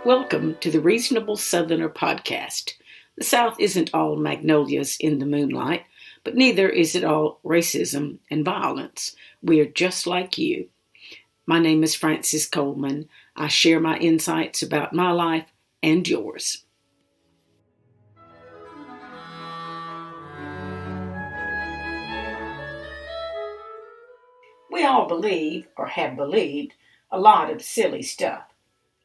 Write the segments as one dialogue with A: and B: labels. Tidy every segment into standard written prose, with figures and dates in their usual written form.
A: Welcome to the Reasonable Southerner podcast. The South isn't all magnolias in the moonlight, but neither is it all racism and violence. We are just like you. My name is Frances Coleman. I share my insights about my life and yours. We all believe, or have believed, a lot of silly stuff.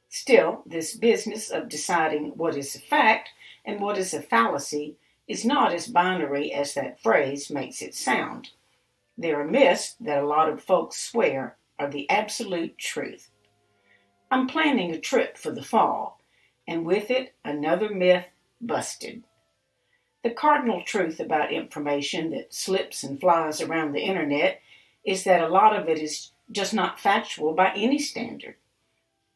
A: Still, this business of deciding what is a fact and what is a fallacy is not as binary as that phrase makes it sound. There are myths that a lot of folks swear are the absolute truth. I'm planning a trip for the fall, and with it, another myth busted. The cardinal truth about information that slips and flies around the internet is that a lot of it is just not factual by any standard.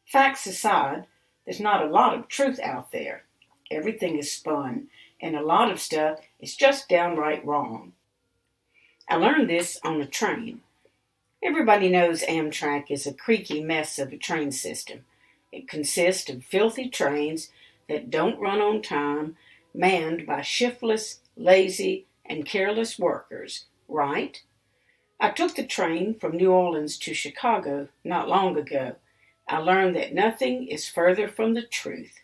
A: Facts aside, there's not a lot of truth out there. Everything is spun, and a lot of stuff is just downright wrong. I learned this on a train. Everybody knows Amtrak is a creaky mess of a train system. It consists of filthy trains that don't run on time, manned by shiftless, lazy, and careless workers, right? I took the train from New Orleans to Chicago not long ago. I learned that nothing is further from the truth.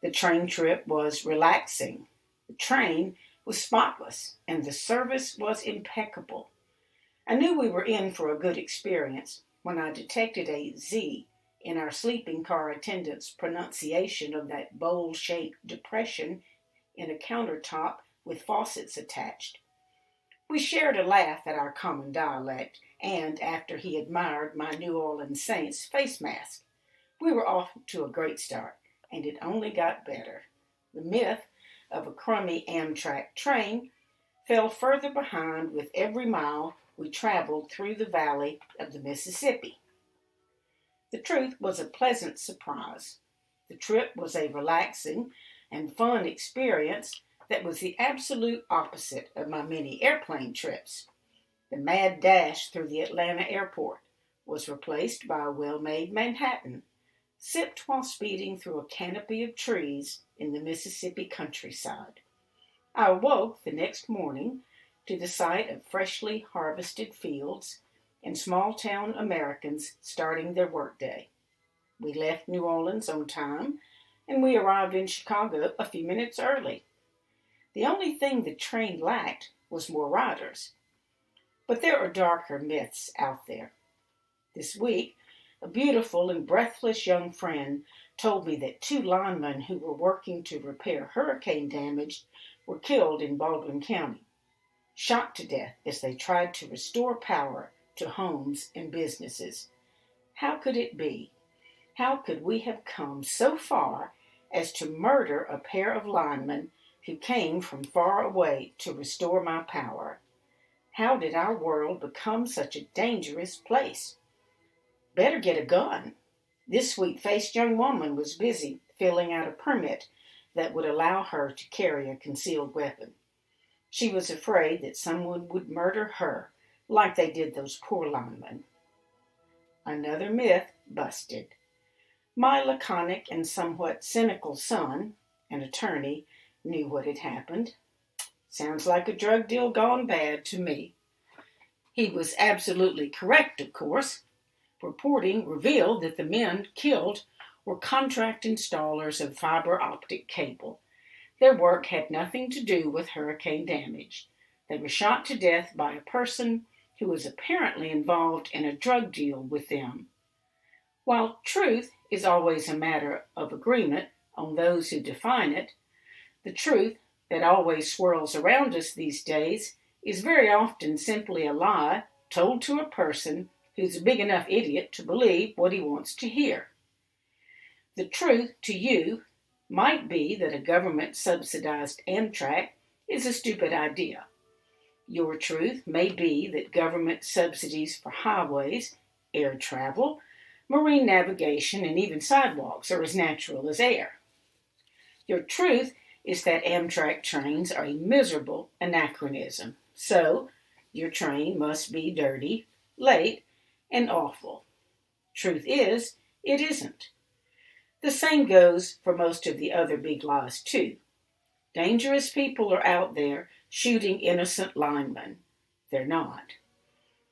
A: The train trip was relaxing. The train was spotless, and the service was impeccable. I knew we were in for a good experience when I detected a Z in our sleeping car attendant's pronunciation of that bowl-shaped depression in a countertop with faucets attached. We shared a laugh at our common dialect, and after he admired my New Orleans Saints face mask, we were off to a great start, and it only got better. The myth of a crummy Amtrak train fell further behind with every mile we traveled through the valley of the Mississippi. The truth was a pleasant surprise. The trip was a relaxing and fun experience that was the absolute opposite of my many airplane trips. The mad dash through the Atlanta airport was replaced by a well-made Manhattan, sipped while speeding through a canopy of trees in the Mississippi countryside. I awoke the next morning to the sight of freshly harvested fields and small-town Americans starting their workday. We left New Orleans on time, and we arrived in Chicago a few minutes early. The only thing the train lacked was more riders. But there are darker myths out there. This week, a beautiful and breathless young friend told me that 2 linemen who were working to repair hurricane damage were killed in Baldwin County, shot to death as they tried to restore power to homes and businesses. How could it be? How could we have come so far as to murder a pair of linemen who came from far away to restore my power? How did our world become such a dangerous place? Better get a gun. This sweet-faced young woman was busy filling out a permit that would allow her to carry a concealed weapon. She was afraid that someone would murder her like they did those poor linemen. Another myth busted. My laconic and somewhat cynical son, an attorney, knew what had happened. Sounds like a drug deal gone bad to me. He was absolutely correct, of course. Reporting revealed that the men killed were contract installers of fiber optic cable. Their work had nothing to do with hurricane damage. They were shot to death by a person who was apparently involved in a drug deal with them. While truth is always a matter of agreement on those who define it, the truth that always swirls around us these days is very often simply a lie told to a person who's a big enough idiot to believe what he wants to hear. The truth to you might be that a government-subsidized Amtrak is a stupid idea. Your truth may be that government subsidies for highways, air travel, marine navigation, and even sidewalks are as natural as air. Your truth is that Amtrak trains are a miserable anachronism. So, your train must be dirty, late, and awful. Truth is, it isn't. The same goes for most of the other big lies, too. Dangerous people are out there shooting innocent linemen. They're not.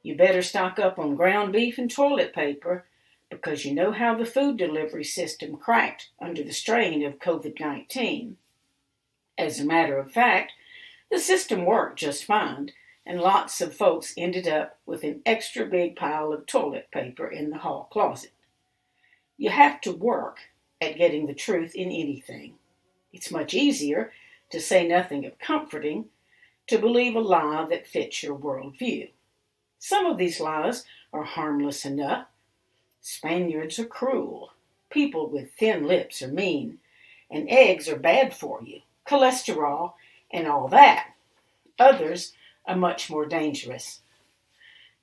A: You better stock up on ground beef and toilet paper because you know how the food delivery system cracked under the strain of COVID-19. As a matter of fact, the system worked just fine, and lots of folks ended up with an extra big pile of toilet paper in the hall closet. You have to work at getting the truth in anything. It's much easier, to say nothing of comforting, to believe a lie that fits your worldview. Some of these lies are harmless enough. Spaniards are cruel. People with thin lips are mean. And eggs are bad for you. Cholesterol and all that. Others are much more dangerous.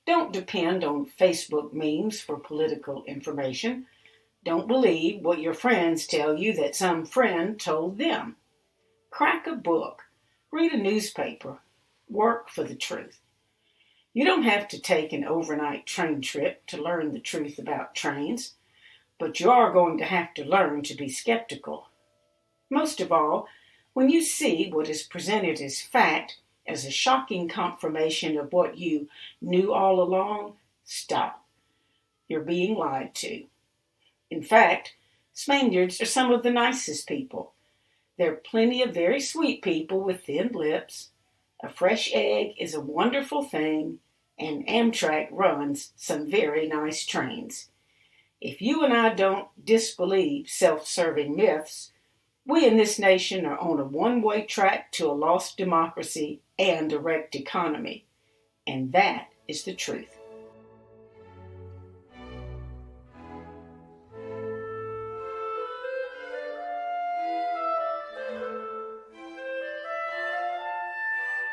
A: Don't depend on Facebook memes for political information. Don't believe what your friends tell you that some friend told them. Crack a book. Read a newspaper. Work for the truth. You don't have to take an overnight train trip to learn the truth about trains, but you are going to have to learn to be skeptical. Most of all, when you see what is presented as fact, as a shocking confirmation of what you knew all along, stop. You're being lied to. In fact, Spaniards are some of the nicest people. There are plenty of very sweet people with thin lips. A fresh egg is a wonderful thing, and Amtrak runs some very nice trains. If you and I don't disbelieve self-serving myths, we in this nation are on a one-way track to a lost democracy and a wrecked economy. And that is the truth.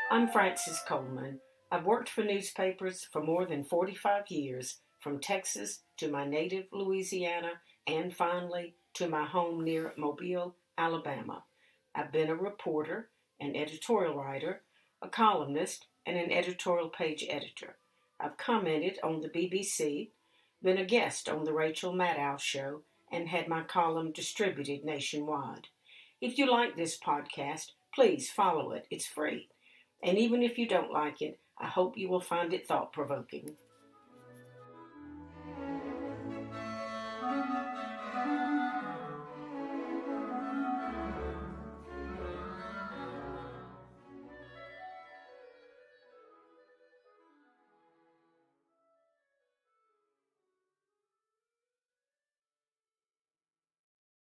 A: I'm Frances Coleman. I've worked for newspapers for more than 45 years, from Texas to my native Louisiana, and finally to my home near Mobile, Alabama. I've been a reporter, an editorial writer, a columnist, and an editorial page editor. I've commented on the BBC, been a guest on the Rachel Maddow Show, and had my column distributed nationwide. If you like this podcast, please follow it. It's free. And even if you don't like it, I hope you will find it thought-provoking.